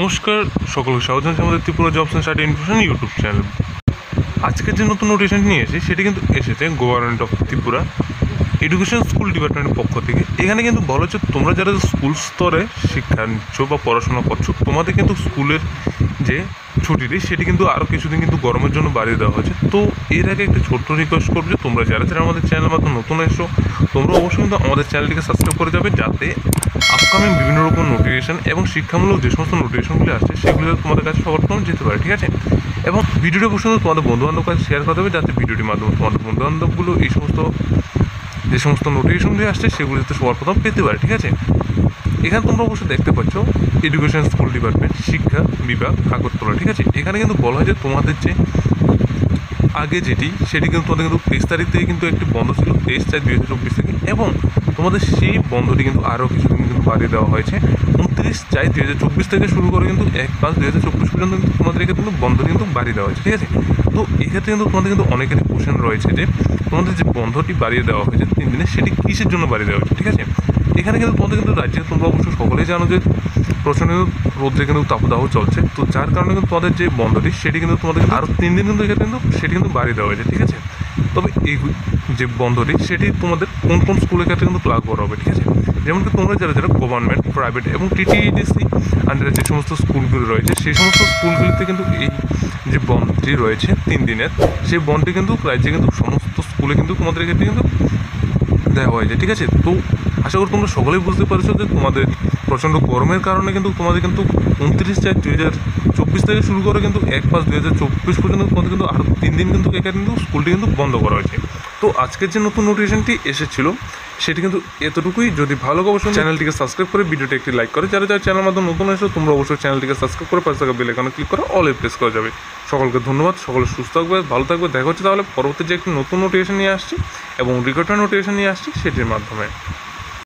নমস্কার, সকলকে স্বাগত জানাচ্ছি আমাদের Tripura jobs and study information YouTube channel. আজকের যে নতুন নোটিফিকেশন নিয়ে এসেছি সেটি কিন্তু এসেছে government of Tripura education school ডিপার্টমেন্টের পক্ষ থেকে। এখানে কিন্তু বলা হচ্ছে তোমরা যারা স্কুল স্তরে শিক্ষা নিচ্ছ বা পড়াশোনা করছো, তোমাদের কিন্তু স্কুলের যে ছুটিটি সেটি কিন্তু আরও কিছুদিন কিন্তু গরমের জন্য বাড়িয়ে দেওয়া হয়েছে। তো এর আগে একটা ছোট্ট রিকোয়েস্ট করবো যে তোমরা যারা যারা আমাদের চ্যানেল মাধ্যমে নতুন এসো, তোমরা অবশ্যই কিন্তু আমাদের চ্যানেলটিকে সাবস্ক্রাইব করে যাবে, যাতে আপকামিং বিভিন্ন রকম নোটিফিকেশান এবং শিক্ষামূলক যে সমস্ত নোটিফিকেশনগুলি আসছে সেগুলো তোমাদের কাছে সবার প্রথম যেতে পারে, ঠিক আছে? এবং ভিডিওটি অবশ্যই তোমাদের বন্ধুবান্ধব কাছে শেয়ার করে দেবে, যাতে ভিডিওটির মাধ্যমে তোমাদের বন্ধুবান্ধবগুলো এই সমস্ত যে সমস্ত নোটিফিকেশনগুলি আসছে সেগুলো যাতে সবার প্রথম পেতে পারে, ঠিক আছে? এখানে তোমরা অবশ্যই দেখতে পাচ্ছ এডুকেশন স্কুল ডিপার্টমেন্ট শিক্ষা বিভাগ আগরতলা, ঠিক আছে? এখানে কিন্তু বলা হয় যে তোমাদের যে আগে যেটি সেটি কিন্তু তোমাদের কিন্তু 23 তারিখ থেকে কিন্তু একটি বন্ধ ছিল, 23/4/2024 থেকে, এবং তোমাদের সেই বন্ধটি কিন্তু আরও কিছুদিন কিন্তু বাড়িয়ে দেওয়া হয়েছে 29/4/2024 থেকে শুরু করে কিন্তু 1/5/2024 পর্যন্ত কিন্তু তোমাদের এক্ষেত্রে কিন্তু বন্ধটি কিন্তু বাড়িয়ে দেওয়া হয়েছে, ঠিক আছে? তো এক্ষেত্রে কিন্তু তোমাদের কিন্তু অনেকেরই কোশ্চেন রয়েছে যে তোমাদের যে বন্ধটি বাড়িয়ে দেওয়া হয়েছে 3 দিনে, সেটি কিসের জন্য বাড়িয়ে দেওয়া হয়েছে, ঠিক আছে? এখানে কিন্তু তোমাদের কিন্তু রাজ্যে তোমরা অবশ্য সকলেই জানো যে প্রচণ্ড রোদ্রে কিন্তু তাপদাহ চলছে, তো যার কারণে কিন্তু তোমাদের যে বন্ধটি সেটি কিন্তু তোমাদের আরও 3 দিন কিন্তু এখানে কিন্তু সেটি কিন্তু বাড়িয়ে দেওয়া হয়েছে, ঠিক আছে? তবে এই যে বন্ধটি সেটি তোমাদের কোন কোন স্কুলের ক্ষেত্রে কিন্তু লাগু করা হবে, ঠিক আছে? যেমন কি তোমরা যারা যারা গভর্নমেন্ট, প্রাইভেট এবং টিটিডিসি আন্ডারে যে সমস্ত স্কুলগুলি রয়েছে সেই সমস্ত স্কুলগুলিতে কিন্তু এই যে বন্ধটি রয়েছে 3 দিনের, সেই বন্ধটি কিন্তু রাজ্যে কিন্তু সমস্ত স্কুলে কিন্তু তোমাদের ক্ষেত্রে কিন্তু দেওয়া হয়েছে, ঠিক আছে? তো আশা করি তোমরা সকলেই বুঝতে পারছো যে তোমাদের প্রচণ্ড গরমের কারণে কিন্তু তোমাদের কিন্তু 29/4/2024 থেকে শুরু করে কিন্তু 1/5/2024 পর্যন্ত তোমাদের কিন্তু আরও 3 দিন কিন্তু এখানে কিন্তু স্কুলটি কিন্তু বন্ধ করা হয়েছে। তো আজকের যে নতুন নোটিফিকেশনটি এসেছিলো সেটি কিন্তু এতটুকুই। যদি ভালো অবশ্যই চ্যানেলটিকে সাবস্ক্রাইব করে ভিডিওটি একটি লাইক করে, যারা যারা চ্যানেল মাধ্যমে নতুন এসো তোমরা অবশ্যই চ্যানেলটিকে সাবস্ক্রাইব করে পাশে থাকা বেল আইকনে ক্লিক করে অলে প্রেস করা যাবে। সকলকে ধন্যবাদ, সকলে সুস্থ থাকবে, ভালো থাকবে। দেখা হচ্ছে তাহলে পরবর্তী যে একটি নতুন নোটিফিকেশন নিয়ে আসছি এবং রেকর্ডেড নোটিফিকেশন নিয়ে আসছি সেটির মাধ্যমে।